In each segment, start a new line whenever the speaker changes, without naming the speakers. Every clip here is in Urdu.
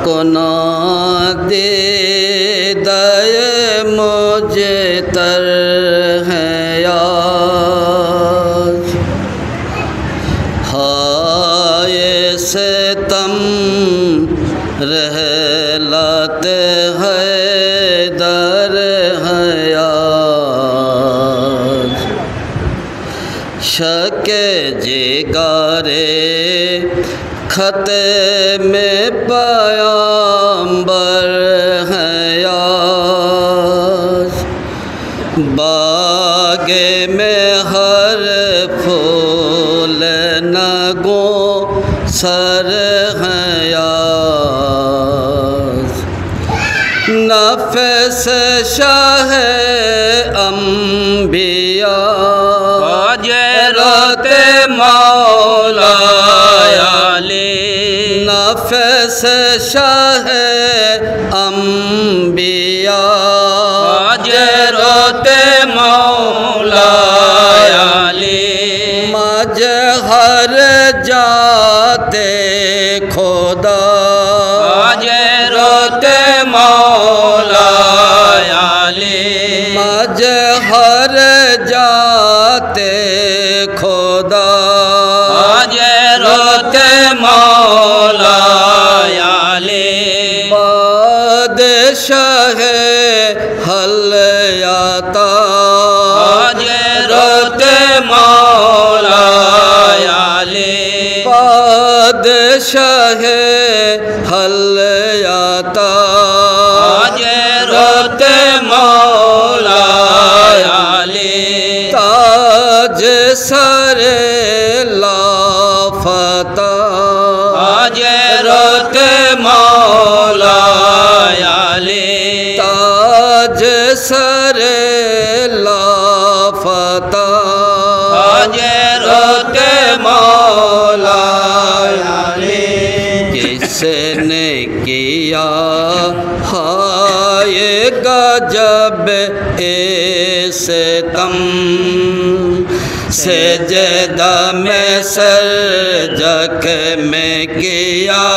اپنا دیدۂ مجھے تر ہے یاد، ہائے ستم رحلت حیدر ہے یاد، شک جگر خط میں پیامبر ہے یاد، باغ میں ہر پھول نگوں سر ہے یاد، نفس شاہ انبیاء حضرت مولا علی، نفس شاہ انبیاء حضرت مولا علی، مجہر جاتے خدا حضرت مولا علی، مجہر جاتے خدا حضرت مولا علی، بادشاہ حل عطا حضرت مولا علی، بادشاہ حل عطا حضرت مولا علی، تاج سر لافتہ حضرت مولا علی، تاج سر لافتہ حضرت مولا علی، کس نے کیا ہائے گجب ستم، سجدہ میں سر جھک میں کیا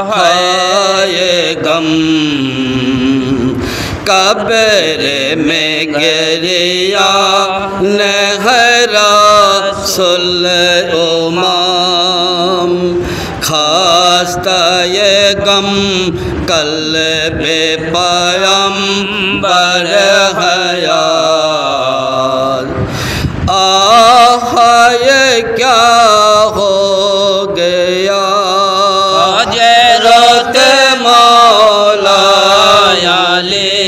ہائے غم، قبر میں گریا رسول امام، خواستہ یہ غم قلب پیمبر ہے یاد، یہ کیا ہو گیا حضرت مولا علی،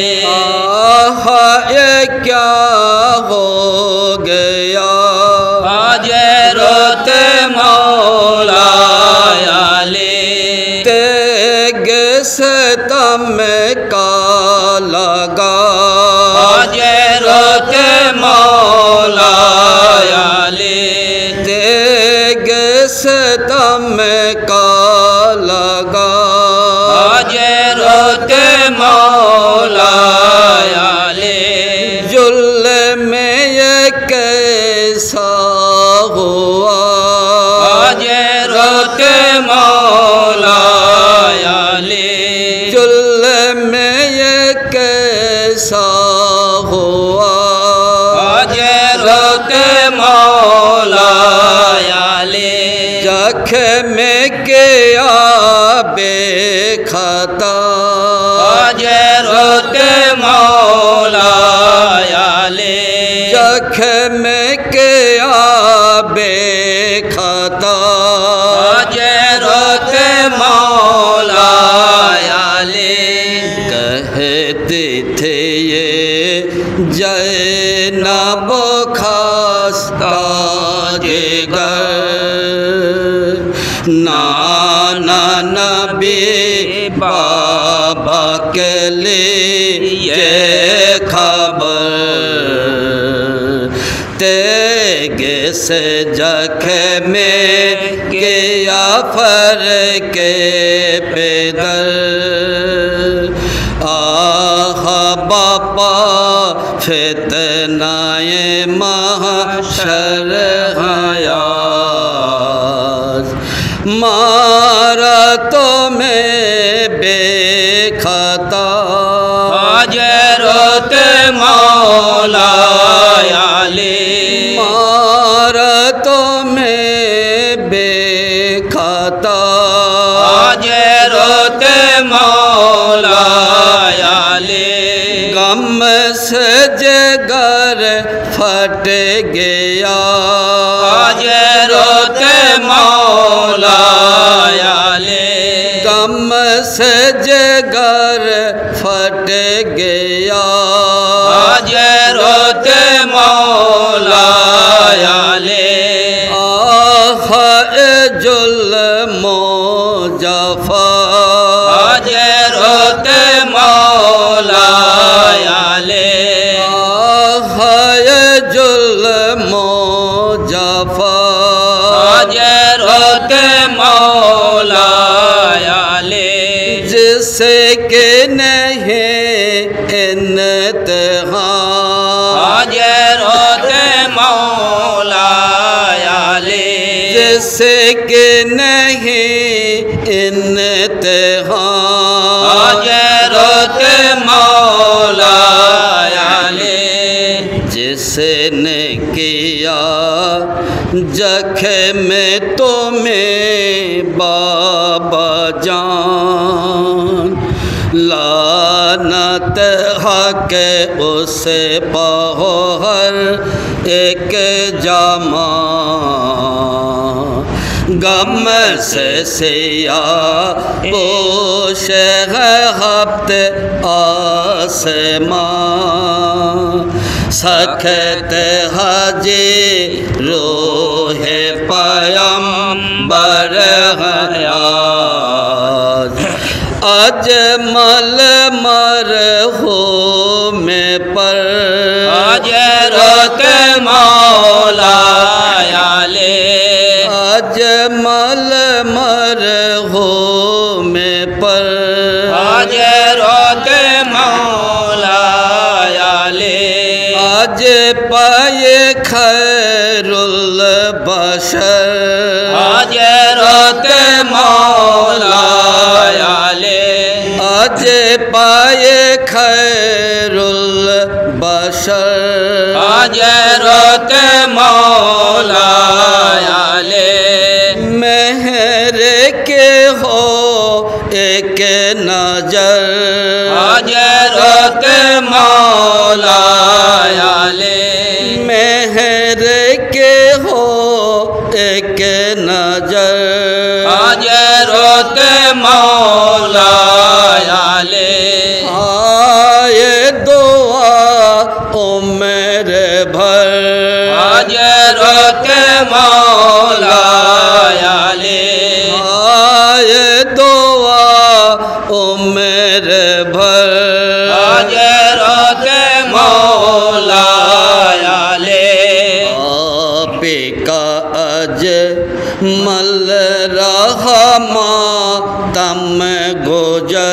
یہ کیا ہو گیا حضرت مولا علی، تیگ ستم کا لگا حضرت مولا علی، تیگ ستم کا لگا حضرت مولا علی، ظلم یہ کیسا ہوا حضرت مولا علی، ظلم یہ کیسا ہوا حضرت مولا علی، زخم کیا بے خطا حضرت مولا علی، زخم کیا بے خطا حضرت مولا علی، کہتے تھے یہ زینب خواستہ جگر، نانا نبی بابا کے لیے خبر، تیگ سے زخم میں کیا فرق پیدر، آہ باپا فتنہ محشر حیات، مارا تو میں بے خطا
حضرت مولا علی
مہارتوں میں بے خطا
حضرت مولا علی
غم سے جگر پھٹ گیا
حضرت مولا علی
غم سے جگر پھٹ گیا
حضرت مولا علی
آہ ظلم و جفا
حضرت مولا علی
آہ ظلم و جفا
حضرت مولا علی
جس کے نہیں انتہا
حضرت مولا علی
جس کے نہیں انتہا
حضرت مولا علی
جس نے کیا زخم میں تمہیں بابا جان لعنت حق اس پاہو ہر ایک جامان غم سے سیاہ پوش ہے ہفت آسمان سخت حاجی روح پیمبر حیات اجمل مرحوم پر
حضرت مولا علی
اجمل مرحوم پر
حضرت مولا علی
آج پائے خیر البشر
حضرت مولا علی
آج پائے خیر البشر
حضرت مولا علی
مہر کے ہو ایک نظر
حضرت مولا علی
مہر کے ہو ایک نظر
حضرت مولا علی
آئے دعا عمر بھر
حضرت مولا علی
آئے دعا عمر بھر
حضرت مولا علی
آپ کا اجمل رہا ماتم گزر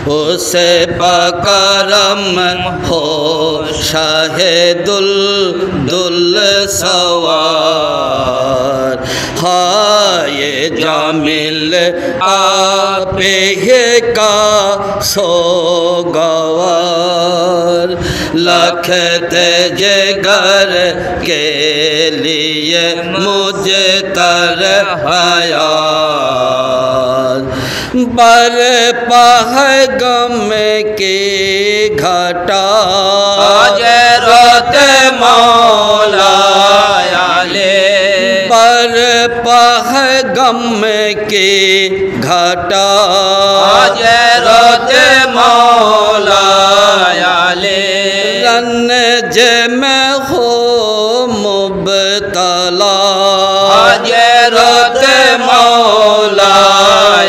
اسے بکرم ہو شاہد الدل سوار ہائے جامل آپ ہی کا سوگوار لکھ جگر کے لیے مجھے ترحیات برپا ہے غم کی گھٹا
حضرت مولا علی
برپا ہے غم کی گھٹا
حضرت مولا علی
رنج میں ہو مبتلا
حضرت مولا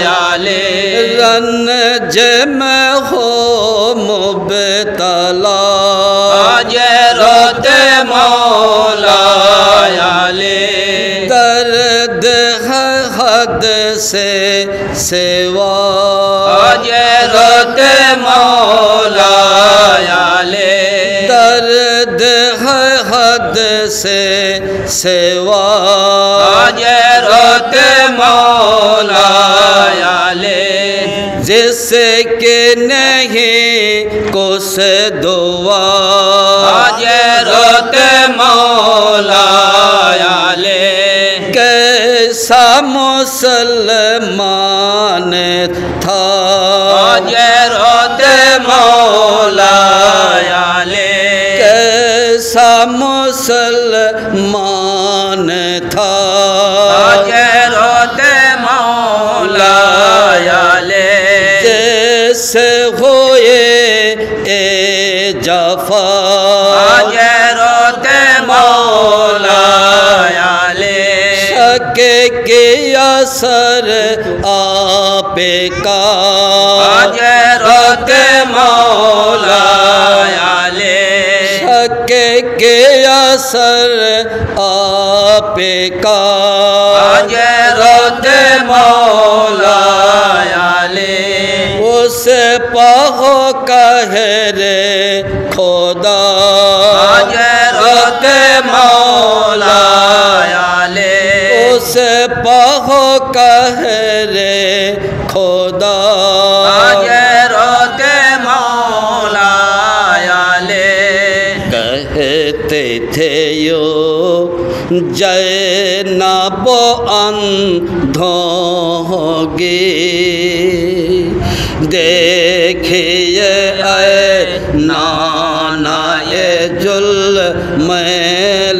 علی
رنج میں ہو مبتلا
حضرت مولا علی
درد ہے حد سے سوا
حضرت مولا علی
درد ہے حد سے سوا
حضرت مولا علی
جس کے نہیں کس دعا
حضرت مولا علی
کیسا مسلمان تھا
حضرت مولا علی
کیسا مسلمان تھا
حضرت مولا علی
جیسے ہوئے اے جفا
حضرت مولا علی
شک کیا سر آپ کا
حضرت مولا علی
شک کیا سر آپ کا
حضرت مولا علی
اس پاہو قہر خدا
حضرت مولا علی
اس پاہو قہر خدا
حضرت مولا علی
کہتے تھے یو زینب اندھوں ہوگی دیکھیے اے نانا یہ ظلم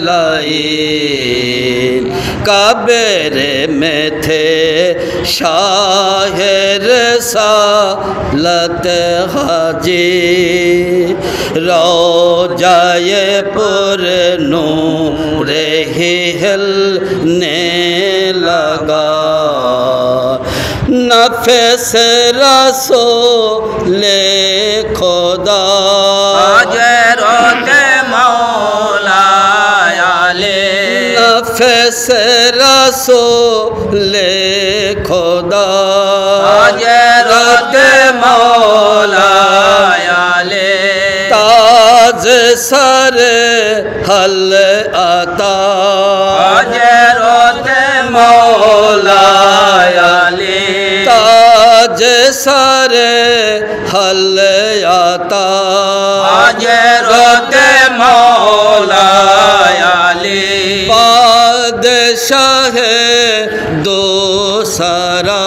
لائی قبر میں تھے شاہ رسالت حاجی روضہ پر نور ہی ہلنے لگا نفس رسول خدا
حضرت مولا علی
نفس رسول خدا
حضرت مولا علی
تاج سر حل عطا
حضرت مولا علی
تاج سر حل عطا
حضرت مولا علی
بادشاہ دوسرا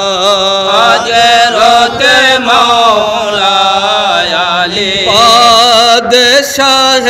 حضرت مولا علی
بادشاہ